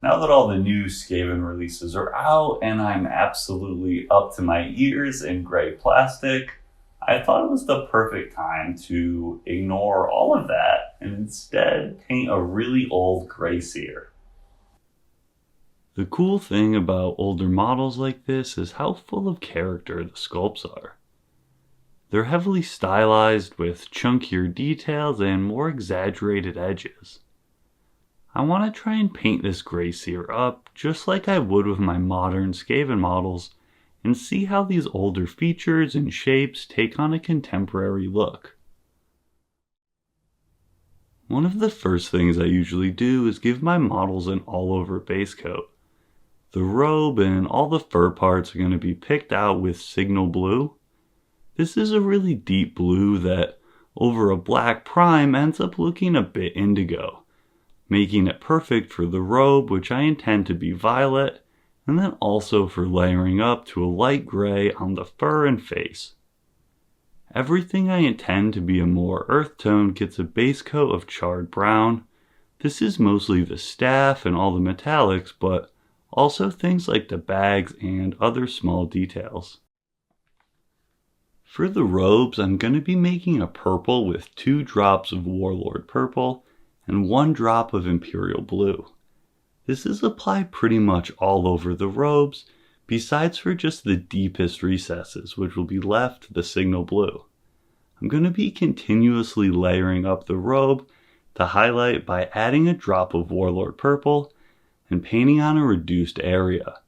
Now that all the new Skaven releases are out and I'm absolutely up to my ears in gray plastic, I thought it was the perfect time to ignore all of that and instead paint a really old Grey Seer. The cool thing about older models like this is how full of character the sculpts are. They're heavily stylized with chunkier details and more exaggerated edges. I want to try and paint this Grey Seer up just like I would with my modern Skaven models and see how these older features and shapes take on a contemporary look. One of the first things I usually do is give my models an all-over base coat. The robe and all the fur parts are going to be picked out with signal blue. This is a really deep blue that over a black prime ends up looking a bit indigo, making it perfect for the robe, which I intend to be violet, and then also for layering up to a light gray on the fur and face. Everything I intend to be a more earth tone gets a base coat of charred brown. This is mostly the staff and all the metallics, but also things like the bags and other small details. For the robes, I'm going to be making a purple with 2 drops of Warlord purple and 1 drop of Imperial blue. This is applied pretty much all over the robes, besides for just the deepest recesses, which will be left the signal blue. I'm going to be continuously layering up the robe to highlight by adding a drop of Warlord purple and painting on a reduced area,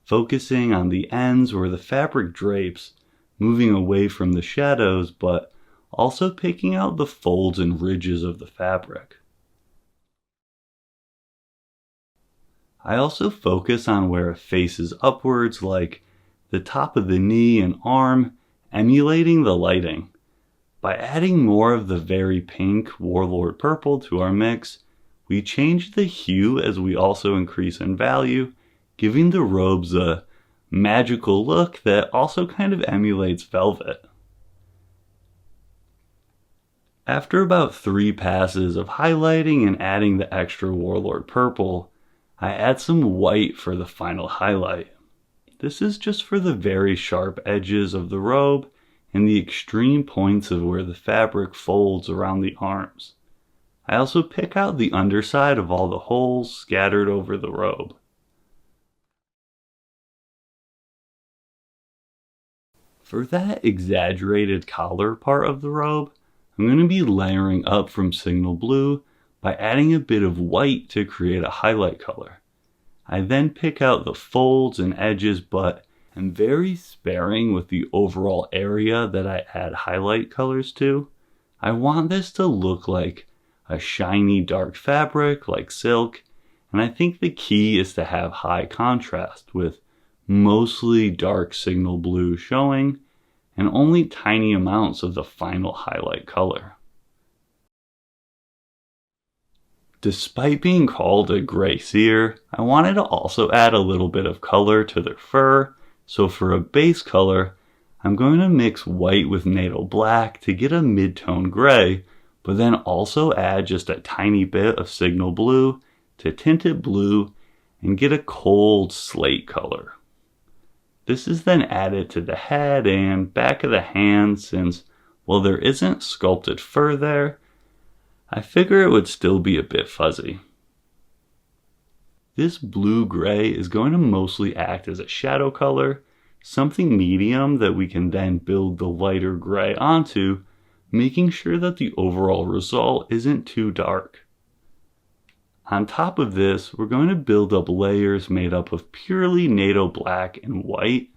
focusing on the ends where the fabric drapes, moving away from the shadows, but also picking out the folds and ridges of the fabric. I also focus on where it faces upwards, like the top of the knee and arm, emulating the lighting. By adding more of the very pink Warlord purple to our mix, we change the hue as we also increase in value, giving the robes a magical look that also kind of emulates velvet. After about 3 passes of highlighting and adding the extra Warlord purple, I add some white for the final highlight. This is just for the very sharp edges of the robe and the extreme points of where the fabric folds around the arms. I also pick out the underside of all the holes scattered over the robe. For that exaggerated collar part of the robe, I'm going to be layering up from signal blue by adding a bit of white to create a highlight color. I then pick out the folds and edges, but am very sparing with the overall area that I add highlight colors to. I want this to look like a shiny dark fabric like silk, and I think the key is to have high contrast with mostly dark signal blue showing and only tiny amounts of the final highlight color. Despite being called a Grey Seer, I wanted to also add a little bit of color to their fur, so for a base color, I'm going to mix white with NATO black to get a mid-tone gray, but then also add just a tiny bit of signal blue to tint it blue and get a cold slate color. This is then added to the head and back of the hand since, while there isn't sculpted fur there, I figure it would still be a bit fuzzy. This blue-gray is going to mostly act as a shadow color, something medium that we can then build the lighter gray onto, making sure that the overall result isn't too dark. On top of this, we're going to build up layers made up of purely NATO black and white.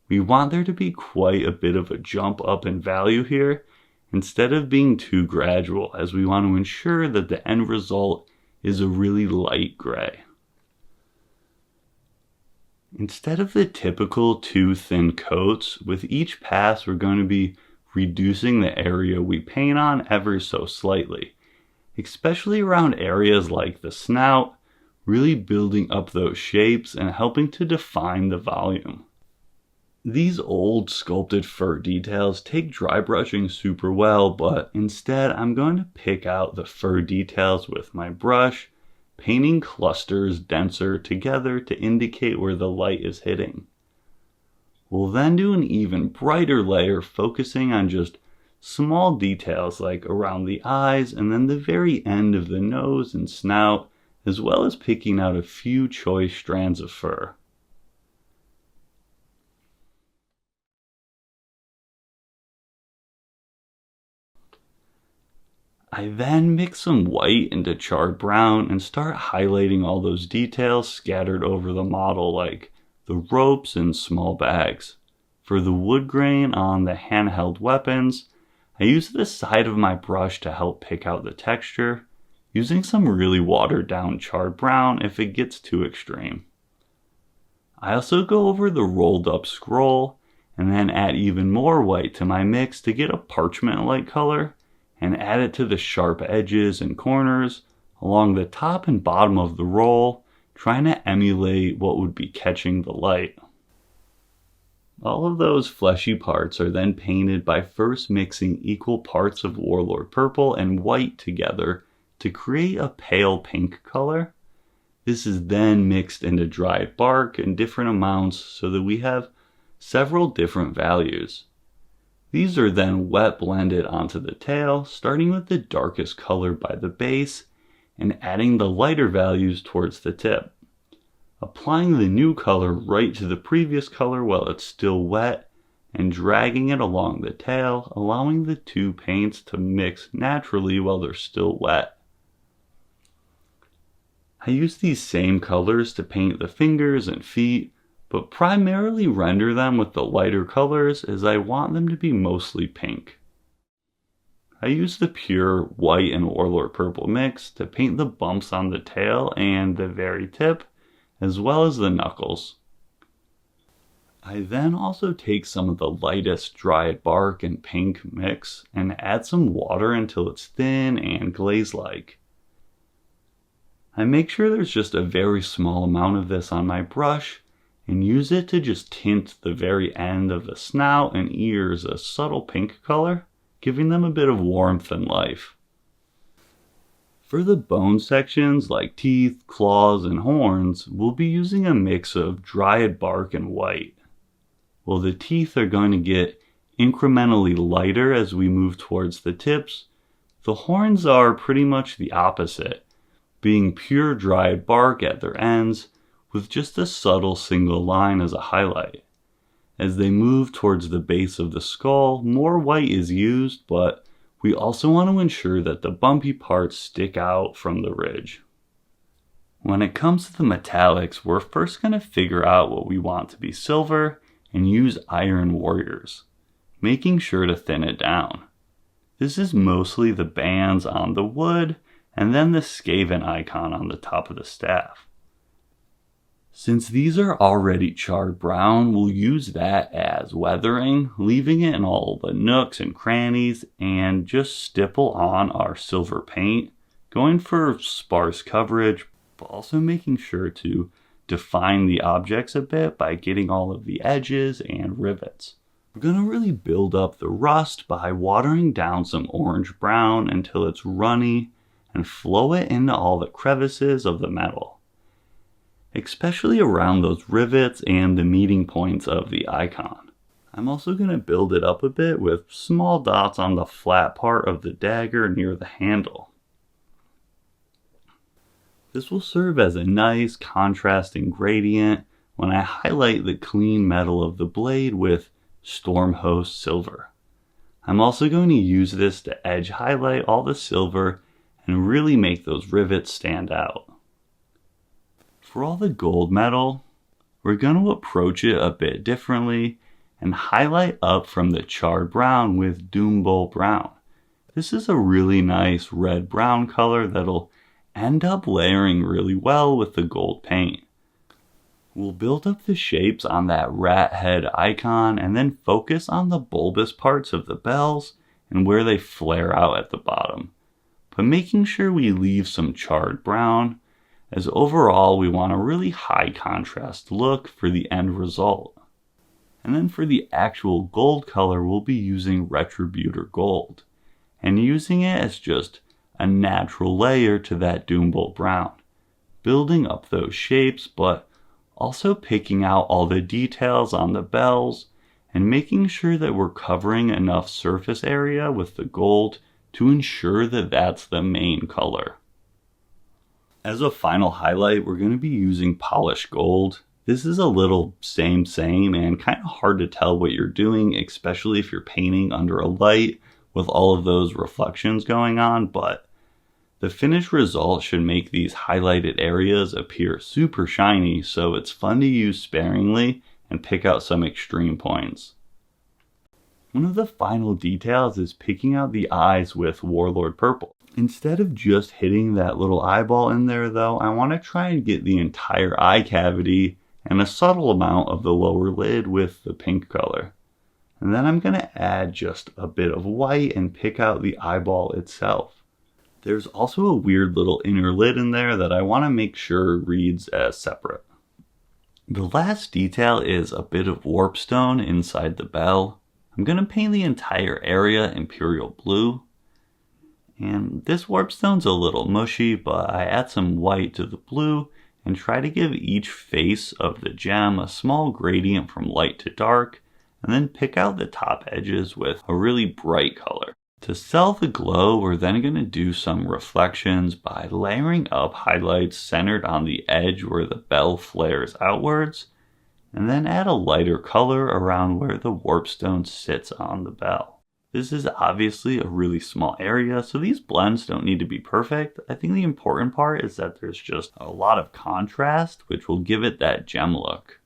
We want there to be quite a bit of a jump up in value here, instead of being too gradual, as we want to ensure that the end result is a really light gray. Instead of the typical 2 thin coats, with each pass we're going to be reducing the area we paint on ever so slightly, especially around areas like the snout, really building up those shapes and helping to define the volume. These old sculpted fur details take dry brushing super well, but instead I'm going to pick out the fur details with my brush, painting clusters denser together to indicate where the light is hitting. We'll then do an even brighter layer focusing on just small details like around the eyes and then the very end of the nose and snout, as well as picking out a few choice strands of fur. I then mix some white into charred brown and start highlighting all those details scattered over the model, like the ropes and small bags. For the wood grain on the handheld weapons, I use the side of my brush to help pick out the texture, using some really watered down charred brown if it gets too extreme. I also go over the rolled up scroll and then add even more white to my mix to get a parchment-like color, and add it to the sharp edges and corners along the top and bottom of the roll, trying to emulate what would be catching the light. All of those fleshy parts are then painted by first mixing equal parts of Warlord Purple and white together to create a pale pink color. This is then mixed into dried bark in different amounts so that we have several different values. These are then wet blended onto the tail, starting with the darkest color by the base and adding the lighter values towards the tip. Applying the new color right to the previous color while it's still wet and dragging it along the tail, allowing the two paints to mix naturally while they're still wet. I use these same colors to paint the fingers and feet, but primarily render them with the lighter colors as I want them to be mostly pink. I use the pure white and Warlord Purple mix to paint the bumps on the tail and the very tip, as well as the knuckles. I then also take some of the lightest dried bark and pink mix and add some water until it's thin and glaze-like. I make sure there's just a very small amount of this on my brush and use it to just tint the very end of the snout and ears a subtle pink color, giving them a bit of warmth and life. For the bone sections like teeth, claws, and horns, we'll be using a mix of dried bark and white. While the teeth are going to get incrementally lighter as we move towards the tips, the horns are pretty much the opposite, being pure dried bark at their ends with just a subtle single line as a highlight. As they move towards the base of the skull, more white is used, but we also want to ensure that the bumpy parts stick out from the ridge. When it comes to the metallics, we're first going to figure out what we want to be silver and use Iron Warriors, making sure to thin it down. This is mostly the bands on the wood and then the skaven icon on the top of the staff. Since these are already charred brown, we'll use that as weathering, leaving it in all the nooks and crannies, and just stipple on our silver paint, going for sparse coverage, but also making sure to define the objects a bit by getting all of the edges and rivets. We're going to really build up the rust by watering down some orange brown until it's runny and flow it into all the crevices of the metal, especially around those rivets and the meeting points of the icon. I'm also going to build it up a bit with small dots on the flat part of the dagger near the handle. This will serve as a nice contrasting gradient when I highlight the clean metal of the blade with Stormhost Silver. I'm also going to use this to edge highlight all the silver and really make those rivets stand out. For all the gold metal, we're going to approach it a bit differently and highlight up from the charred brown with Doombolt Brown. This is a really nice red-brown color that'll end up layering really well with the gold paint. We'll build up the shapes on that rat head icon and then focus on the bulbous parts of the bells and where they flare out at the bottom, but making sure we leave some charred brown, as overall we want a really high contrast look for the end result. And then for the actual gold color, we'll be using Retributor Gold and using it as just a natural layer to that Doombolt Brown, building up those shapes, but also picking out all the details on the bells and making sure that we're covering enough surface area with the gold to ensure that that's the main color. As a final highlight, we're going to be using polished gold. This is a little same and kind of hard to tell what you're doing, especially if you're painting under a light with all of those reflections going on, but the finished result should make these highlighted areas appear super shiny, so it's fun to use sparingly and pick out some extreme points. One of the final details is picking out the eyes with Warlord Purple. Instead of just hitting that little eyeball in there though, I want to try and get the entire eye cavity and a subtle amount of the lower lid with the pink color. And then I'm going to add just a bit of white and pick out the eyeball itself. There's also a weird little inner lid in there that I want to make sure reads as separate. The last detail is a bit of warpstone inside the bell. I'm going to paint the entire area Imperial Blue. And this warpstone's a little mushy, but I add some white to the blue and try to give each face of the gem a small gradient from light to dark, and then pick out the top edges with a really bright color. To sell the glow, we're then going to do some reflections by layering up highlights centered on the edge where the bell flares outwards, and then add a lighter color around where the warpstone sits on the bell. This is obviously a really small area, so these blends don't need to be perfect. I think the important part is that there's just a lot of contrast, which will give it that gem look.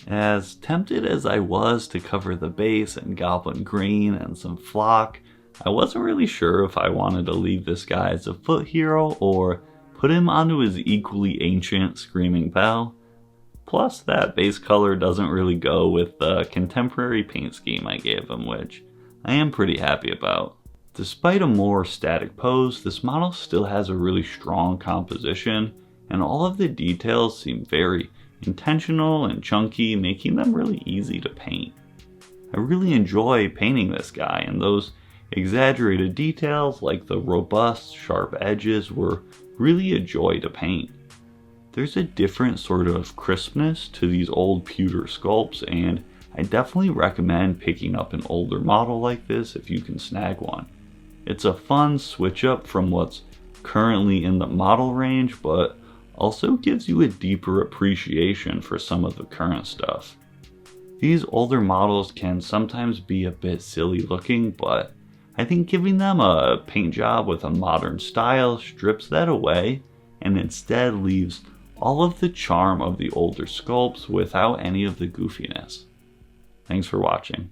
As tempted as I was to cover the base in goblin green and some flock, I wasn't really sure if I wanted to leave this guy as a foot hero or put him onto his equally ancient screaming bell. Plus, that base color doesn't really go with the contemporary paint scheme I gave him, which I am pretty happy about. Despite a more static pose, this model still has a really strong composition, and all of the details seem very intentional and chunky, making them really easy to paint. I really enjoy painting this guy, and those exaggerated details like the robust, sharp edges were really a joy to paint. There's a different sort of crispness to these old pewter sculpts, and I definitely recommend picking up an older model like this if you can snag one. It's a fun switch up from what's currently in the model range, but also gives you a deeper appreciation for some of the current stuff. These older models can sometimes be a bit silly looking, but I think giving them a paint job with a modern style strips that away and instead leaves all of the charm of the older sculpts without any of the goofiness. Thanks for watching.